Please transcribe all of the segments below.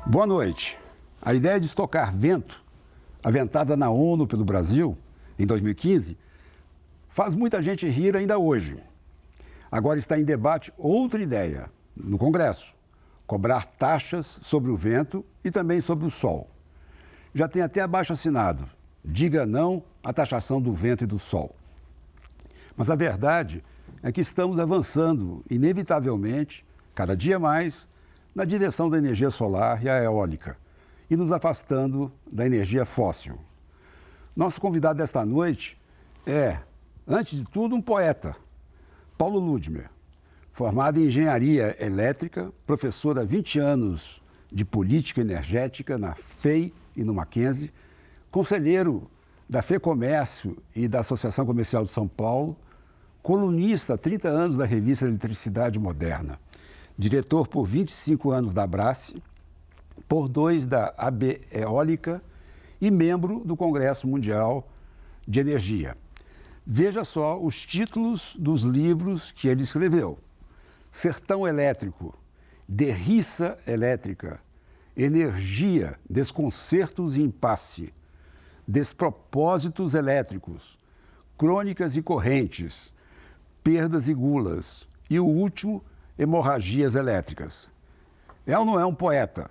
Boa noite. A ideia de estocar vento, aventada na ONU pelo Brasil em 2015, faz muita gente rir ainda hoje. Agora está em debate outra ideia no Congresso: cobrar taxas sobre o vento e também sobre o sol. Já tem até abaixo-assinado: diga não à taxação do vento e do sol. Mas a verdade é que estamos avançando, inevitavelmente, cada dia mais, na direção da energia solar e a eólica, e nos afastando da energia fóssil. Nosso convidado desta noite é, antes de tudo, um poeta, Paulo Ludmer, formado em engenharia elétrica, professor há 20 anos de política energética na FEI e no Mackenzie, conselheiro da FEComércio e da Associação Comercial de São Paulo, colunista há 30 anos da revista Eletricidade Moderna, diretor por 25 anos da Abrace, por 2 da AB Eólica e membro do Congresso Mundial de Energia. Veja só os títulos dos livros que ele escreveu: Sertão Elétrico, Derriça Elétrica, Energia, Desconcertos e Impasse, Despropósitos Elétricos, Crônicas e Correntes, Perdas e Gulas e o último, Hemorragias Elétricas. É ou não é um poeta?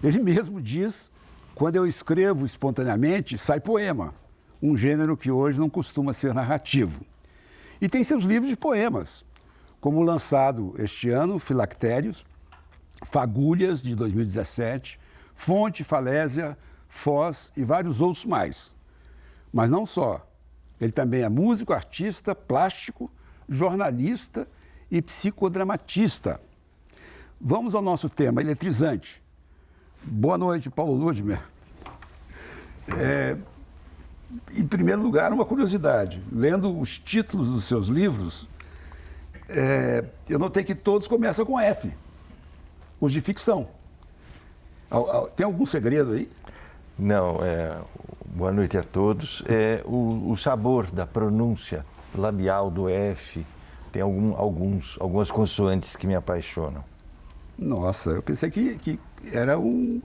Ele mesmo diz: quando eu escrevo espontaneamente, sai poema, um gênero que hoje não costuma ser narrativo. E tem seus livros de poemas, como o lançado este ano, Filactérios, Fagulhas, de 2017, Fonte, Falésia, Foz e vários outros mais. Mas não só. Ele também é músico, artista, plástico, jornalista e psicodramatista. Vamos ao nosso tema eletrizante. Boa noite, Paulo Ludmer. Em primeiro lugar, uma curiosidade. Lendo os títulos dos seus livros, eu notei que todos começam com F, os de ficção. Tem algum segredo aí? Não, boa noite a todos. O sabor da pronúncia labial do F, tem algumas consoantes que me apaixonam. Nossa, eu pensei que era um...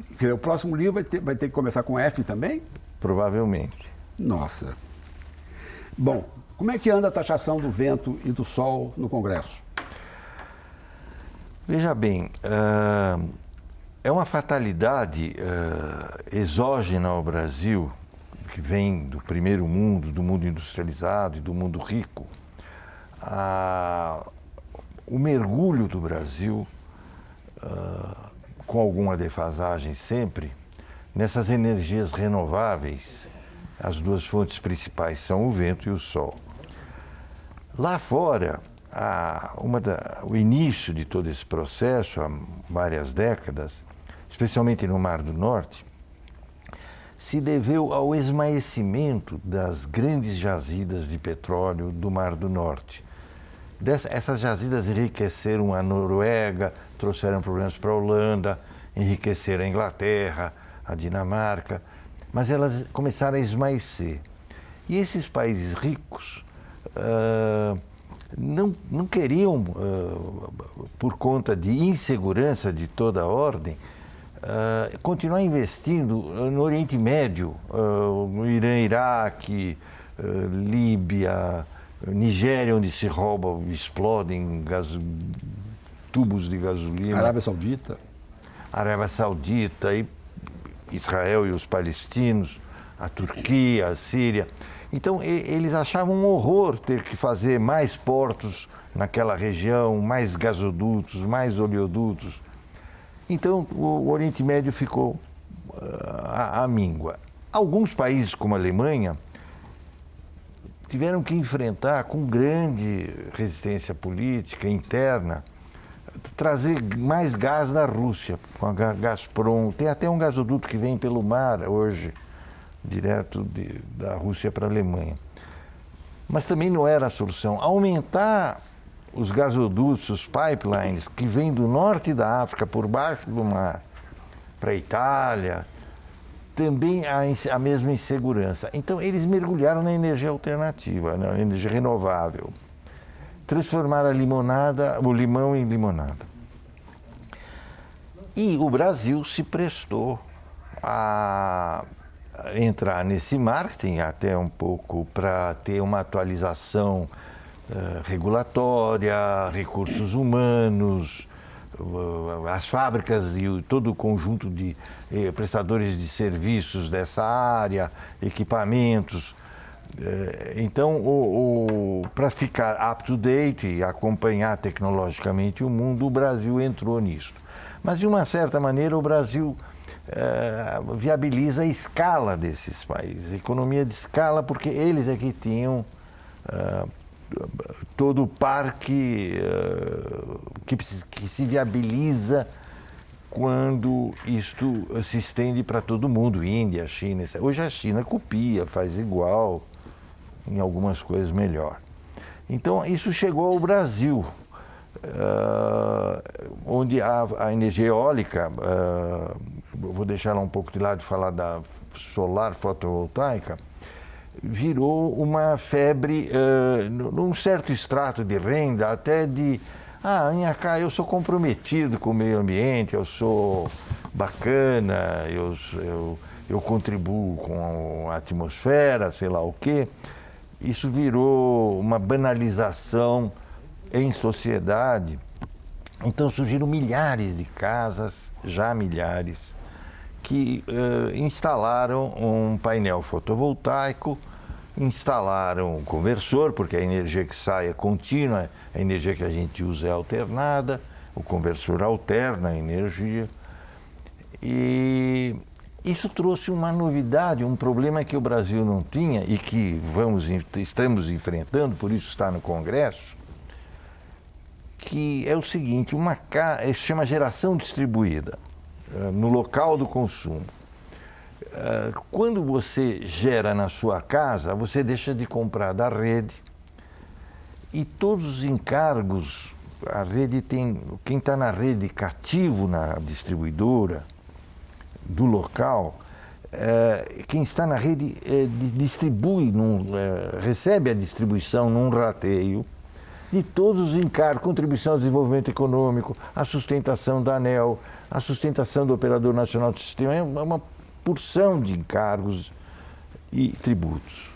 Quer dizer, o próximo livro vai ter que começar com F também? Provavelmente. Nossa. Bom, como é que anda a taxação do vento e do sol no Congresso? Veja bem, é uma fatalidade exógena ao Brasil, que vem do primeiro mundo, do mundo industrializado e do mundo rico. O mergulho do Brasil, com alguma defasagem sempre, nessas energias renováveis. As duas fontes principais são o vento e o sol. Lá fora, o início de todo esse processo, há várias décadas, especialmente no Mar do Norte, se deveu ao esmaecimento das grandes jazidas de petróleo do Mar do Norte. Essas jazidas enriqueceram a Noruega, trouxeram problemas para a Holanda, enriqueceram a Inglaterra, a Dinamarca, mas elas começaram a esmaecer. E esses países ricos não queriam, por conta de insegurança de toda a ordem, continuar investindo no Oriente Médio, no Irã, Iraque, Líbia, Nigéria, onde se rouba, explodem tubos de gasolina. Arábia Saudita, e Israel e os palestinos, a Turquia, a Síria. Então, eles achavam um horror ter que fazer mais portos naquela região, mais gasodutos, mais oleodutos. Então, o Oriente Médio ficou à míngua. Alguns países, como a Alemanha, tiveram que enfrentar, com grande resistência política interna, trazer mais gás da Rússia, com a Gazprom. Tem até um gasoduto que vem pelo mar hoje, direto da Rússia para a Alemanha. Mas também não era a solução. Aumentar os gasodutos, os pipelines, que vêm do norte da África, por baixo do mar, para a Itália, também há a mesma insegurança. Então, eles mergulharam na energia alternativa, na energia renovável. Transformaram o limão em limonada. E o Brasil se prestou a entrar nesse marketing até um pouco para ter uma atualização regulatória, recursos humanos, as fábricas e todo o conjunto de prestadores de serviços dessa área, equipamentos. Então, para ficar up to date e acompanhar tecnologicamente o mundo, o Brasil entrou nisso. Mas, de uma certa maneira, o Brasil viabiliza a escala desses países, economia de escala, porque eles é que tinham todo o parque que se viabiliza quando isto se estende para todo mundo, Índia, China. Hoje a China copia, faz igual, em algumas coisas melhor. Então, isso chegou ao Brasil, onde a energia eólica, vou deixar ela um pouco de lado e falar da solar fotovoltaica, virou uma febre num certo extrato de renda, até de, minha cá, eu sou comprometido com o meio ambiente, eu sou bacana, eu contribuo com a atmosfera, sei lá o quê. Isso virou uma banalização em sociedade. Então surgiram milhares de casas, já milhares, que instalaram um painel fotovoltaico, instalaram um conversor, porque a energia que sai é contínua, a energia que a gente usa é alternada, o conversor alterna a energia. E isso trouxe uma novidade, um problema que o Brasil não tinha e que estamos enfrentando, por isso está no Congresso, que é o seguinte, isso chama geração distribuída, no local do consumo. Quando você gera na sua casa, você deixa de comprar da rede e todos os encargos, a rede tem, quem está na rede cativo na distribuidora do local, quem está na rede distribui, recebe a distribuição num rateio de todos os encargos, contribuição ao desenvolvimento econômico, a sustentação da ANEEL, a sustentação do Operador Nacional do Sistema, é uma porção de encargos e tributos.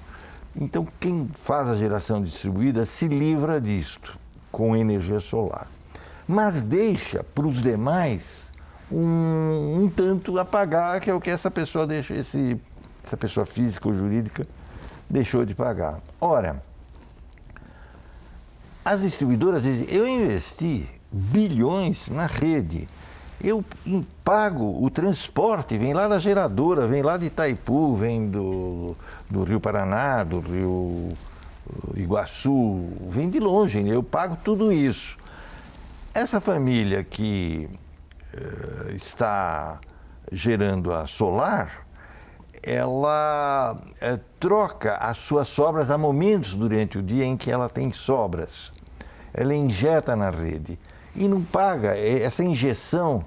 Então, quem faz a geração distribuída se livra disto com energia solar, mas deixa para os demais um tanto a pagar, que é o que essa pessoa deixa, essa pessoa física ou jurídica deixou de pagar. Ora, as distribuidoras dizem, eu investi bilhões na rede, eu pago o transporte, vem lá da geradora, vem lá de Itaipu, vem do Rio Paraná, do Rio Iguaçu, vem de longe, eu pago tudo isso. Essa família que está gerando a solar, ela troca as suas sobras há momentos durante o dia em que ela tem sobras. Ela injeta na rede e não paga essa injeção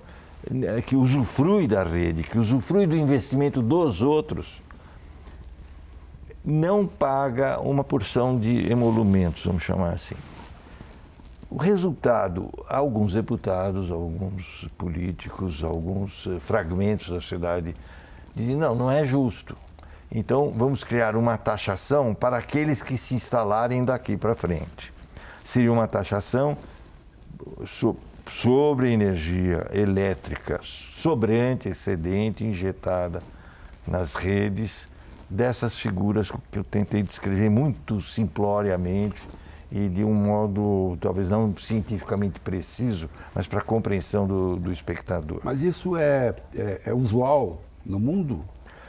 que usufrui da rede, que usufrui do investimento dos outros, não paga uma porção de emolumentos, vamos chamar assim. O resultado, alguns deputados, alguns políticos, alguns fragmentos da sociedade dizem, não é justo. Então, vamos criar uma taxação para aqueles que se instalarem daqui para frente. Seria uma taxação sobre energia elétrica sobrante, excedente, injetada nas redes dessas figuras que eu tentei descrever muito simploriamente e de um modo talvez não cientificamente preciso, mas para a compreensão do espectador. Mas isso é usual no mundo?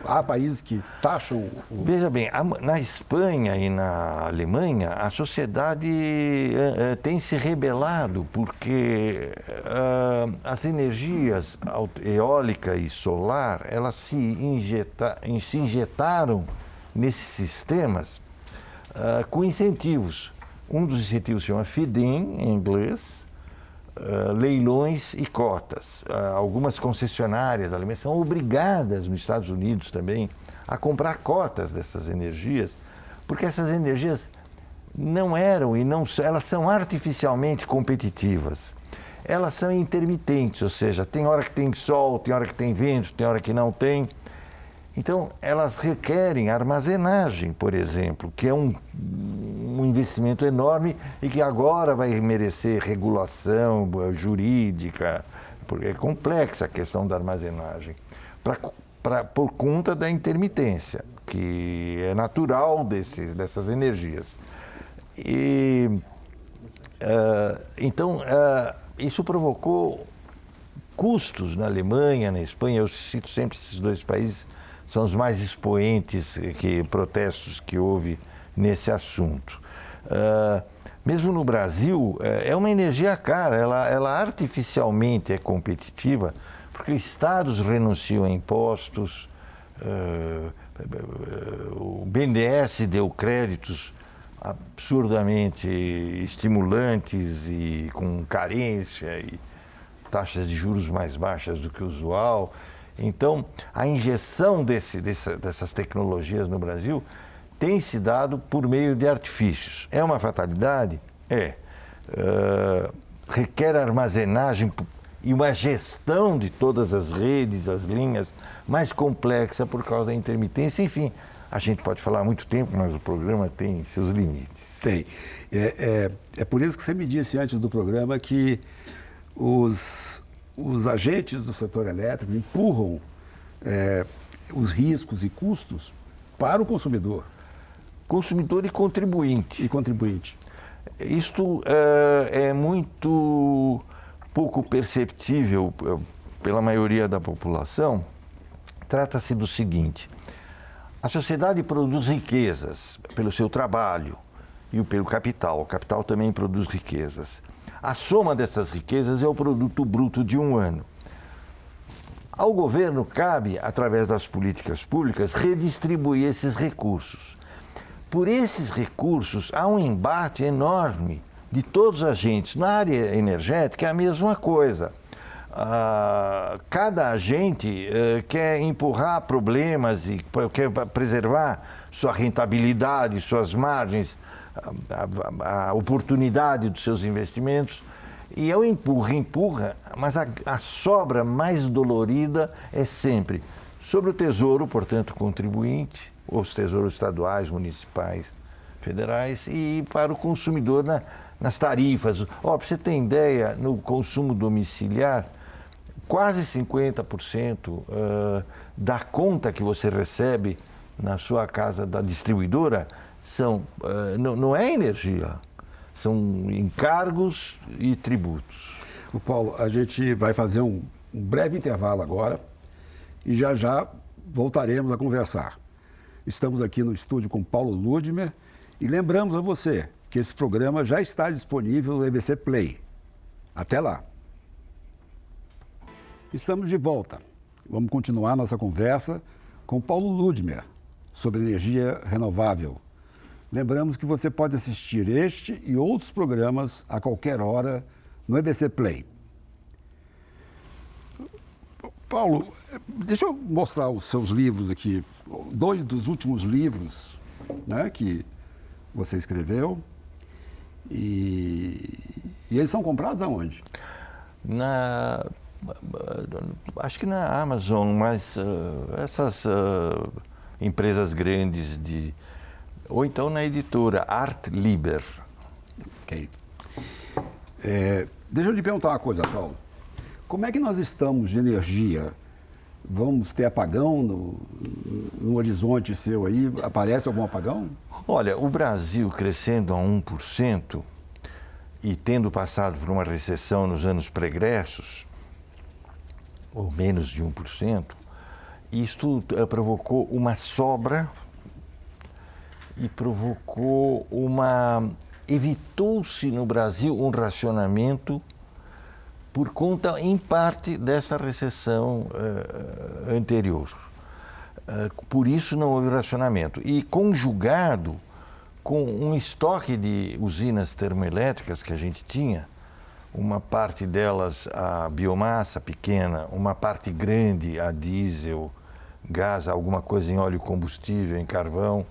Há países que taxam... Veja bem, na Espanha e na Alemanha, a sociedade tem se rebelado porque as energias eólica e solar, elas se injetaram nesses sistemas com incentivos. Um dos incentivos se chama FIDEM, em inglês, leilões e cotas. Algumas concessionárias da Alemanha são obrigadas, nos Estados Unidos também, a comprar cotas dessas energias, porque essas energias não eram e não elas são artificialmente competitivas. elas são intermitentes, ou seja, tem hora que tem sol, tem hora que tem vento, tem hora que não tem. Então, elas requerem armazenagem, por exemplo, que é um investimento enorme e que agora vai merecer regulação jurídica, porque é complexa a questão da armazenagem, por conta da intermitência, que é natural dessas energias. Então, isso provocou custos na Alemanha, na Espanha. Eu cito sempre esses dois países, são os mais expoentes protestos que houve nesse assunto. Mesmo no Brasil, é uma energia cara, ela artificialmente é competitiva, porque estados renunciam a impostos, o BNDES deu créditos absurdamente estimulantes e com carência e taxas de juros mais baixas do que o usual. Então, a injeção dessas tecnologias no Brasil tem se dado por meio de artifícios. É uma fatalidade? É. Requer armazenagem e uma gestão de todas as redes, as linhas, mais complexa por causa da intermitência. Enfim, a gente pode falar há muito tempo, mas o programa tem seus limites. Tem. É por isso que você me disse antes do programa que os agentes do setor elétrico empurram os riscos e custos para o consumidor. Consumidor e contribuinte. E contribuinte. Isto é muito pouco perceptível pela maioria da população. Trata-se do seguinte: a sociedade produz riquezas pelo seu trabalho e pelo capital. O capital também produz riquezas. A soma dessas riquezas é o produto bruto de um ano. Ao governo cabe, através das políticas públicas, redistribuir esses recursos. Por esses recursos, há um embate enorme de todos os agentes. Na área energética é a mesma coisa. Cada agente quer empurrar problemas e quer preservar sua rentabilidade, suas margens, a oportunidade dos seus investimentos. E eu empurra, mas a sobra mais dolorida é sempre sobre o Tesouro, portanto, contribuinte, os tesouros estaduais, municipais, federais, e para o consumidor nas tarifas. Para você ter ideia, no consumo domiciliar, quase 50% da conta que você recebe na sua casa da distribuidora não é energia, são encargos e tributos. O Paulo, a gente vai fazer um breve intervalo agora e já voltaremos a conversar. Estamos aqui no estúdio com Paulo Ludmer e lembramos a você que esse programa já está disponível no EBC Play. Até lá! Estamos de volta. Vamos continuar nossa conversa com Paulo Ludmer sobre energia renovável. Lembramos que você pode assistir este e outros programas a qualquer hora no EBC Play. Paulo, deixa eu mostrar os seus livros aqui. 2 dos últimos livros, né, que você escreveu. E eles são comprados aonde? Acho que na Amazon, mas essas empresas grandes ou então na editora Art Liber. Ok. Deixa eu lhe perguntar uma coisa, Paulo. Como é que nós estamos de energia? Vamos ter apagão no horizonte seu aí? Aparece algum apagão? Olha, o Brasil crescendo a 1% e tendo passado por uma recessão nos anos pregressos, ou menos de 1%, isto provocou uma sobra e evitou-se no Brasil um racionamento por conta, em parte, dessa recessão anterior. Por isso não houve racionamento. E conjugado com um estoque de usinas termoelétricas que a gente tinha, uma parte delas a biomassa pequena, uma parte grande a diesel, gás, alguma coisa em óleo combustível, em carvão,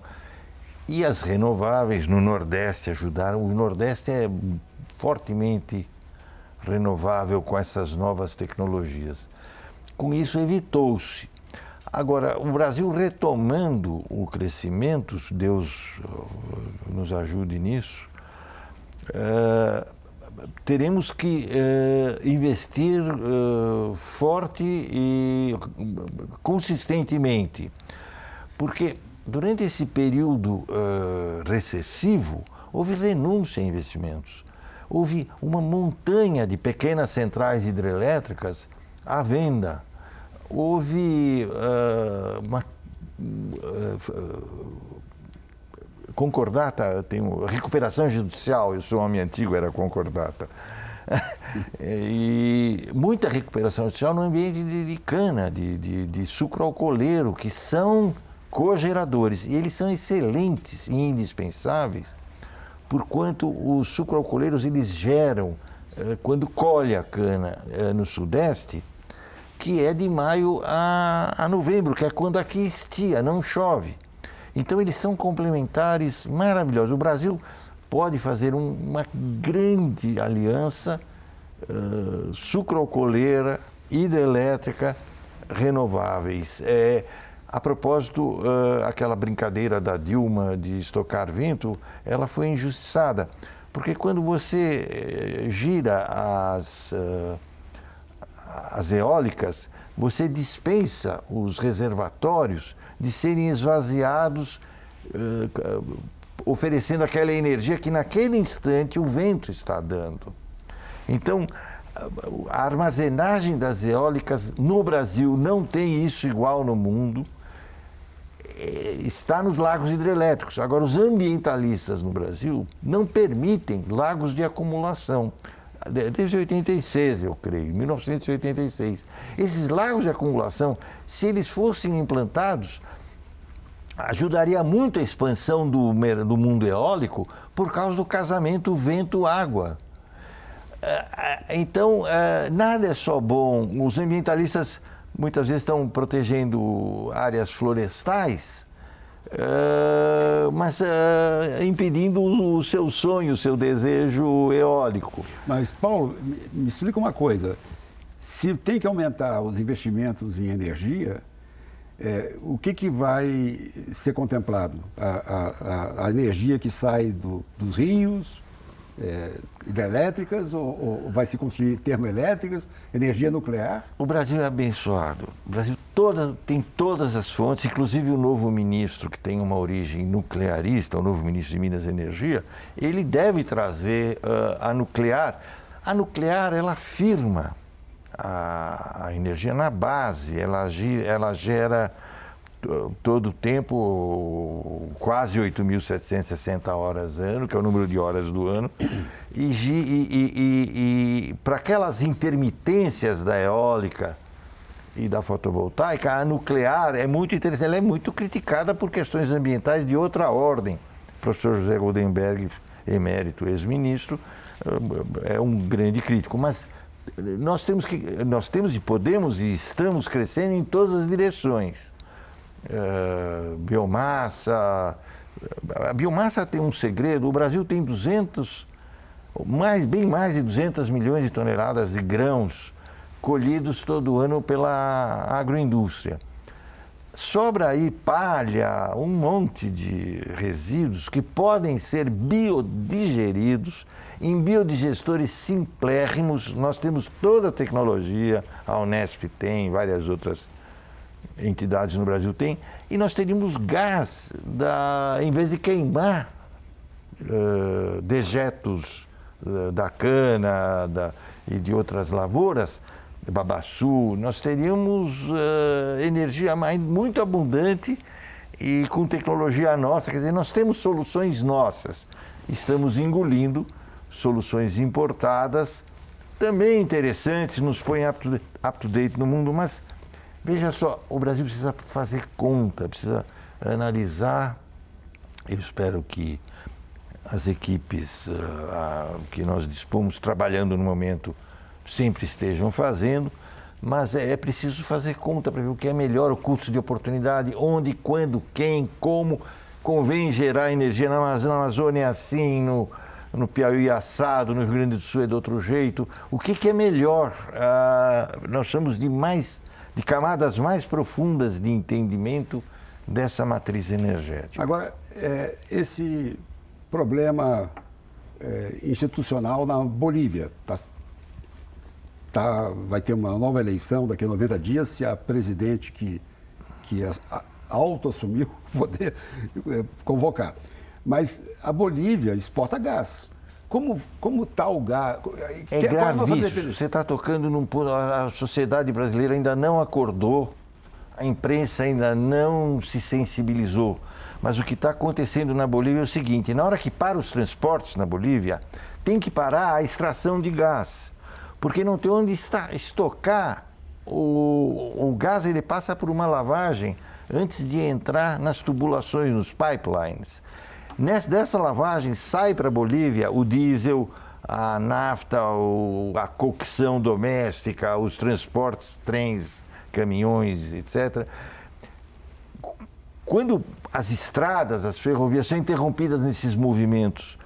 e as renováveis no Nordeste ajudaram. O Nordeste é fortemente renovável com essas novas tecnologias. Com isso, evitou-se. Agora, o Brasil retomando o crescimento, Deus nos ajude nisso, teremos que investir forte e consistentemente, porque durante esse período recessivo, houve renúncia a investimentos. Houve uma montanha de pequenas centrais hidrelétricas à venda. Houve uma concordata, recuperação judicial, eu sou homem antigo, era concordata. E muita recuperação judicial no ambiente de cana, de sucro alcooleiro, que são cogeradores. E eles são excelentes e indispensáveis, porquanto os sucroalcooleiros eles geram, quando colhe a cana no Sudeste, que é de maio a novembro, que é quando aqui estia, não chove. Então eles são complementares maravilhosos. O Brasil pode fazer uma grande aliança sucroalcooleira, hidrelétrica, renováveis. A propósito, aquela brincadeira da Dilma de estocar vento, ela foi injustiçada, porque quando você gira as eólicas, você dispensa os reservatórios de serem esvaziados, oferecendo aquela energia que naquele instante o vento está dando. Então, a armazenagem das eólicas no Brasil não tem isso igual no mundo, está nos lagos hidrelétricos. Agora, os ambientalistas no Brasil não permitem lagos de acumulação. Desde 86, eu creio, 1986. Esses lagos de acumulação, se eles fossem implantados, ajudaria muito a expansão do mundo eólico por causa do casamento vento-água. Então, nada é só bom. Os ambientalistas muitas vezes estão protegendo áreas florestais, mas impedindo o seu sonho, o seu desejo eólico. Mas, Paulo, me explica uma coisa. Se tem que aumentar os investimentos em energia, o que vai ser contemplado? A energia que sai dos rios, hidrelétricas, ou vai se construir termoelétricas, energia nuclear? O Brasil é abençoado. O Brasil tem todas as fontes, inclusive o novo ministro, que tem uma origem nuclearista, o novo ministro de Minas e Energia, ele deve trazer a nuclear. A nuclear, ela firma a energia na base, ela gera todo o tempo quase 8.760 horas ano, que é o número de horas do ano, e para aquelas intermitências da eólica e da fotovoltaica, a nuclear é muito interessante, ela é muito criticada por questões ambientais de outra ordem. O professor José Goldenberg, emérito ex-ministro, é um grande crítico, mas nós temos e podemos e estamos crescendo em todas as direções. Biomassa. A biomassa tem um segredo. O Brasil tem bem mais de 200 milhões de toneladas de grãos colhidos todo ano pela agroindústria. Sobra aí palha, um monte de resíduos que podem ser biodigeridos em biodigestores simplérrimos. Nós temos toda a tecnologia, a Unesp tem, várias outras entidades no Brasil têm, e nós teríamos gás, em vez de queimar dejetos da cana e de outras lavouras, babaçu, nós teríamos energia muito abundante e com tecnologia nossa. Quer dizer, nós temos soluções nossas, estamos engolindo soluções importadas, também interessantes, nos põem up-to-date no mundo, mas veja só, o Brasil precisa fazer conta, precisa analisar. Eu espero que as equipes que nós dispomos, trabalhando no momento, sempre estejam fazendo, mas é preciso fazer conta para ver o que é melhor, o custo de oportunidade, onde, quando, quem, como convém gerar energia na Amazônia assim, no Piauí assado, no Rio Grande do Sul é de outro jeito. O que é melhor? Nós somos de camadas mais profundas de entendimento dessa matriz energética. Agora, esse problema institucional na Bolívia, vai ter uma nova eleição daqui a 90 dias, se a presidente que auto-assumiu poder convocar. Mas a Bolívia exporta gás. Como está o gás? É gravíssimo. Você está tocando num ponto. A sociedade brasileira ainda não acordou, a imprensa ainda não se sensibilizou. Mas o que está acontecendo na Bolívia é o seguinte: na hora que para os transportes na Bolívia, tem que parar a extração de gás, porque não tem onde estocar. O gás ele passa por uma lavagem antes de entrar nas tubulações, nos pipelines. Dessa lavagem sai para a Bolívia o diesel, a nafta, a cocção doméstica, os transportes, trens, caminhões, etc. Quando as estradas, as ferrovias são interrompidas nesses movimentos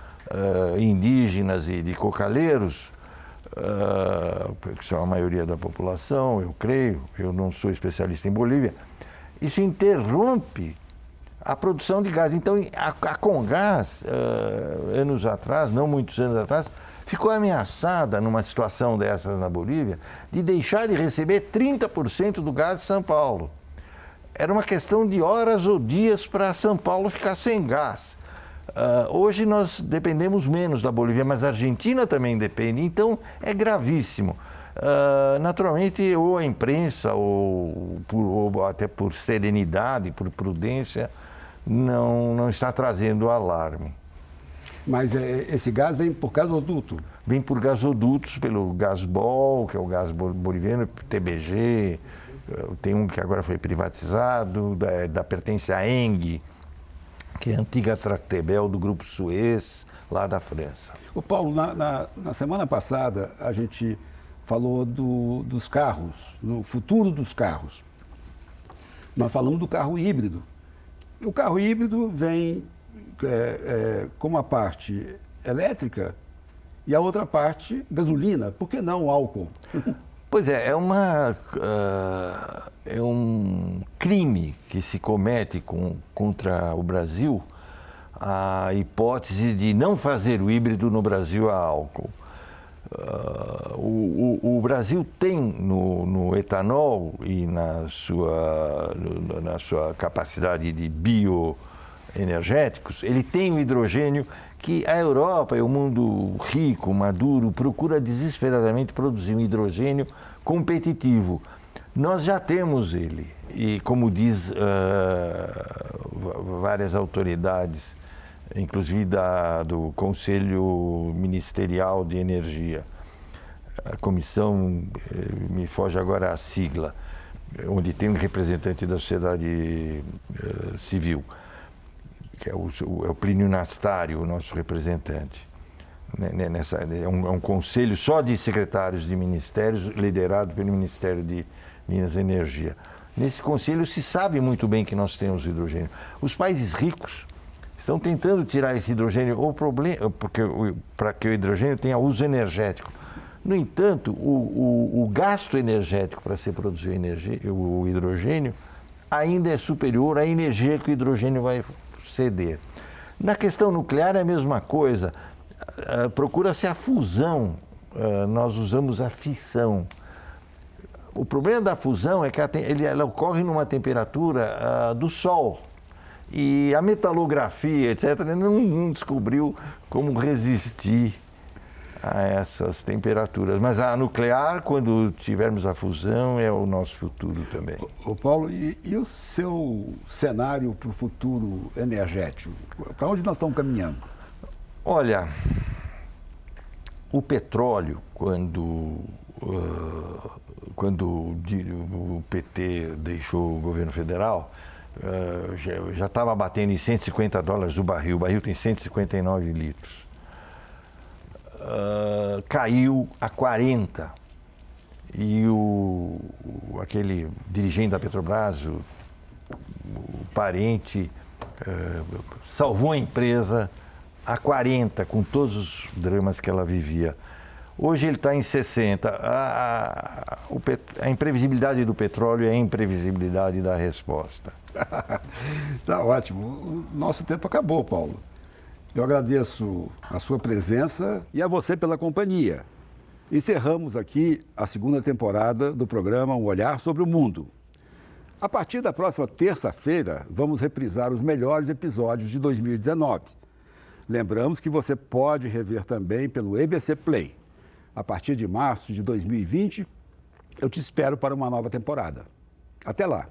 indígenas e de cocaleiros, que são a maioria da população, eu creio, eu não sou especialista em Bolívia, isso interrompe a produção de gás. Então, a Comgás, anos atrás, não muitos anos atrás, ficou ameaçada, numa situação dessas na Bolívia, de deixar de receber 30% do gás de São Paulo. Era uma questão de horas ou dias para São Paulo ficar sem gás. Hoje nós dependemos menos da Bolívia, mas a Argentina também depende, então é gravíssimo. Naturalmente, ou a imprensa, ou até por serenidade, por prudência, não está trazendo alarme. Mas esse gás vem por gasoduto? Vem por gasodutos, pelo Gasbol, que é o gás boliviano, TBG, tem um que agora foi privatizado, pertence à ENGIE, que é a antiga Tractebel do Grupo Suez, lá da França. Ô Paulo, na semana passada a gente falou dos carros, do futuro dos carros. Nós falamos do carro híbrido. O carro híbrido vem com uma parte elétrica e a outra parte gasolina. Por que não álcool? Pois é um crime que se comete contra o Brasil, a hipótese de não fazer o híbrido no Brasil a álcool. O Brasil tem no etanol e na sua capacidade de bioenergéticos, ele tem o hidrogênio que a Europa e o mundo rico, maduro, procura desesperadamente produzir um hidrogênio competitivo. Nós já temos ele e, como diz várias autoridades, inclusive do Conselho Ministerial de Energia, a comissão, me foge agora a sigla, onde tem um representante da sociedade civil, que é o Plínio Nastário, o nosso representante. É um conselho só de secretários de ministérios, liderado pelo Ministério de Minas e Energia. Nesse conselho se sabe muito bem que nós temos hidrogênio. Os países ricos estão tentando tirar esse hidrogênio, para que o hidrogênio tenha uso energético. No entanto, o gasto energético para se produzir o hidrogênio ainda é superior à energia que o hidrogênio vai ceder. Na questão nuclear é a mesma coisa. Procura-se a fusão, nós usamos a fissão. O problema da fusão é que ela ocorre numa temperatura do Sol. E a metalografia, etc., não descobriu como resistir a essas temperaturas. Mas a nuclear, quando tivermos a fusão, é o nosso futuro também. Ô Paulo, e o seu cenário para o futuro energético? Para onde nós estamos caminhando? Olha, o petróleo, quando o PT deixou o governo federal, já estava batendo em $150 o barril tem 159 litros. Caiu a 40 e aquele dirigente da Petrobras, o parente, salvou a empresa a 40, com todos os dramas que ela vivia. Hoje ele está em 60. A imprevisibilidade do petróleo é a imprevisibilidade da resposta. Tá ótimo. O nosso tempo acabou, Paulo. Eu agradeço a sua presença e a você pela companhia. Encerramos aqui a segunda temporada do programa Um Olhar sobre o Mundo. A partir da próxima terça-feira, vamos reprisar os melhores episódios de 2019. Lembramos que você pode rever também pelo EBC Play. A partir de março de 2020, eu te espero para uma nova temporada. Até lá!